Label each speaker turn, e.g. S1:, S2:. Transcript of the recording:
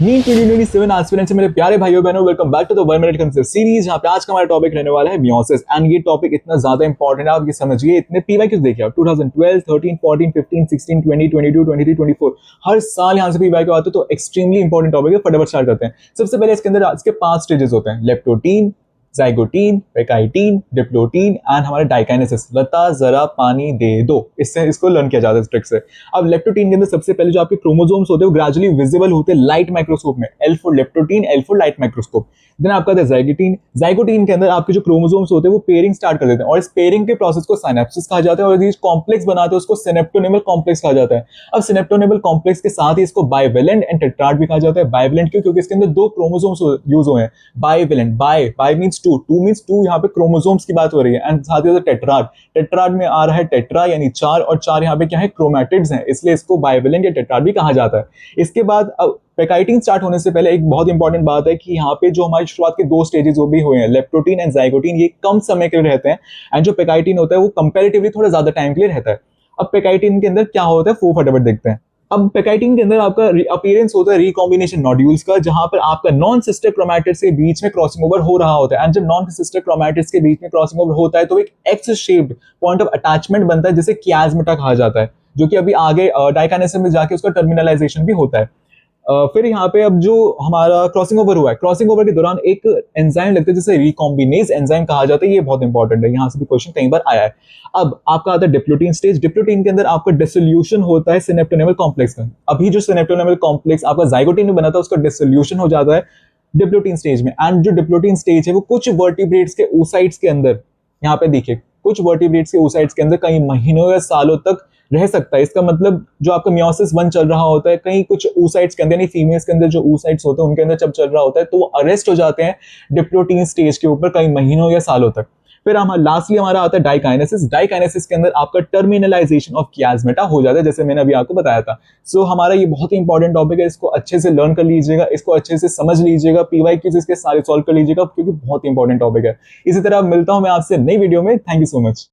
S1: NEET 2027 aspirants मेरे प्यारे भाइयों बहनों, welcome back to the 1 minute concept series. जहां पे आज का हमारा टॉपिक रहने वाला है मियोसिस। एंड ये टॉपिक इतना ज्यादा इंपॉर्टेंट है, आप ये समझिए। इतने पीवाई क्यों देखिए आप 2012, 13, 14, 15, 16, 20, 22, 23, 24 हर साल यहाँ से पीवाई को आते हैं, तो एक्सट्रीमली इंपॉर्टेंट टॉपिक है। फटाफट स्टार्ट करते हैं। सबसे पहले इसके अंदर इसके 5 स्टेजेस होते हैं: लेप्टोटीन, जाइगोटीन, पेकाइटीन, डिप्लोटीन एंड हमारा डाइकाइनेसिस। लता जरा पानी दे दो, इससे इसको लर्न किया जाता है इस ट्रिक से। अब लेप्टोटीन के अंदर सबसे पहले जो आपके क्रोमोसोम्स होते हैं वो ग्रेजुअली विजिबल होते हैं लाइट माइक्रोस्कोप में। L for leptotene, L for light microscope. Then आपका आता है जाइगोटीन। जाइगोटीन के अंदर आपके जो क्रोमोसोम्स होते हैं वो पेयरिंग स्टार्ट कर देते हैं, और इस पेयरिंग के प्रोसेस को साइनेप्सिस कहा जाता है, और ये कॉम्प्लेक्स बनाते हैं उसको सिनेप्टोनेमल कॉम्प्लेक्स कहा जाता है। अब सिनेप्टोनेमल कॉम्प्लेक्स के साथ ही इसको बाइवेलेंट एंड टेट्राड भी कहा जाता है। बाइवेलेंट क्यों? क्योंकि इसके अंदर 2 क्रोमोसोम्स यूज हुए हैं। बाइवेलेंट, बाय मींस 2, 2 मींस 2, यहाँ पे क्रोमोसोम्स की बात हो रही है। एंड साथ ही टेट्राड, टेट्राड में आ रहा है टेट्रा यानी 4, और 4 यहाँ पे क्या है? क्रोमैटिड्स हैं, इसलिए इसको बाइवेलेंट या टेट्राड भी कहा जाता है। इसके बाद अब पेकाइटिन स्टार्ट होने से पहले एक बहुत इंपॉर्टेंट बात है कि यहाँ पे जो हमारी शुरुआत के 2 स्टेजेस वो भी हुए हैं, लेप्टोटीन एंड जाइगोटीन, ये कम समय के लिए रहते हैं। एंड जो पेकाइटिन होता है वो कंपैरेटिवली थोड़ा ज्यादा टाइम के लिए रहता है। अब पेकाइटिन के अंदर क्या होता है वो फटाफट देखते हैं। अब पेकाइटिन के अंदर आपका अपीयरेंस होता है रिकॉम्बिनेशन नोड्यूल्स का, जहां पर आपका नॉन सिस्टर क्रोमैटिड्स के बीच में क्रॉसिंग ओवर हो रहा होता है। एंड जब नॉन सिस्टर क्रोमैटिड्स के बीच में क्रॉसिंग ओवर होता है तो एक x shaped point of attachment बनता है, जिसे कियास्मेटा कहा जाता है, जो कि अभी आगे डाइकाइनेसिस में जाके उसका टर्मिनलाइजेशन भी होता है। फिर यहाँ पे अब जो हमारा क्रॉसिंग ओवर हुआ है, क्रॉसिंग ओवर के दौरान एक एंजाइम लगता है जिसे रिकॉम्बिनेज एंजाइम कहा जाता है। ये बहुत इंपॉर्टेंट है, यहाँ से भी क्वेश्चन कई बार आया है। अब आपका आता है डिप्लोटीन स्टेज। डिप्लोटीन के अंदर आपका डिसोल्यूशन होता है सिनेप्टोनेमल कॉम्प्लेक्स का। अभी जो सिनेप्टोनेमल कॉम्प्लेक्स आपका जाइगोटीन में बना था उसका डिसोल्यूशन हो जाता है डिप्लोटीन स्टेज में। एंड जो डिप्लोटीन स्टेज है वो कुछ वर्टिब्रेट्स के oocytes के अंदर, यहाँ पे देखिए, कुछ वर्टिब्रेट्स के oocytes के अंदर कई महीनों या सालों तक रह सकता है। इसका मतलब जो आपका मियोसिस 1 चल रहा होता है, कहीं कुछ oocytes के अंदर, यानी फीमेल्स के अंदर जो oocytes होते हैं उनके अंदर जब चल रहा होता है तो वो अरेस्ट हो जाते हैं डिप्लोटीन स्टेज के ऊपर कई महीनों या सालों तक। फिर हम लास्टली हमारा आता है डाइकाइनेसिस। डाइकाइनेसिस के अंदर आपका टर्मिनलाइजेशन ऑफ कियास्मेटा हो जाता है, जैसे मैंने अभी आपको बताया था। सो हमारा ये बहुत ही इंपॉर्टेंट टॉपिक है, इसको अच्छे से लर्न कर लीजिएगा, इसको अच्छे से समझ लीजिएगा, पीवाईक्यूज इसके सारे सॉल्व कर लीजिएगा, क्योंकि बहुत ही इंपॉर्टेंट टॉपिक है। इसी तरह मिलता हूं मैं आपसे नई वीडियो में। Thank you so much.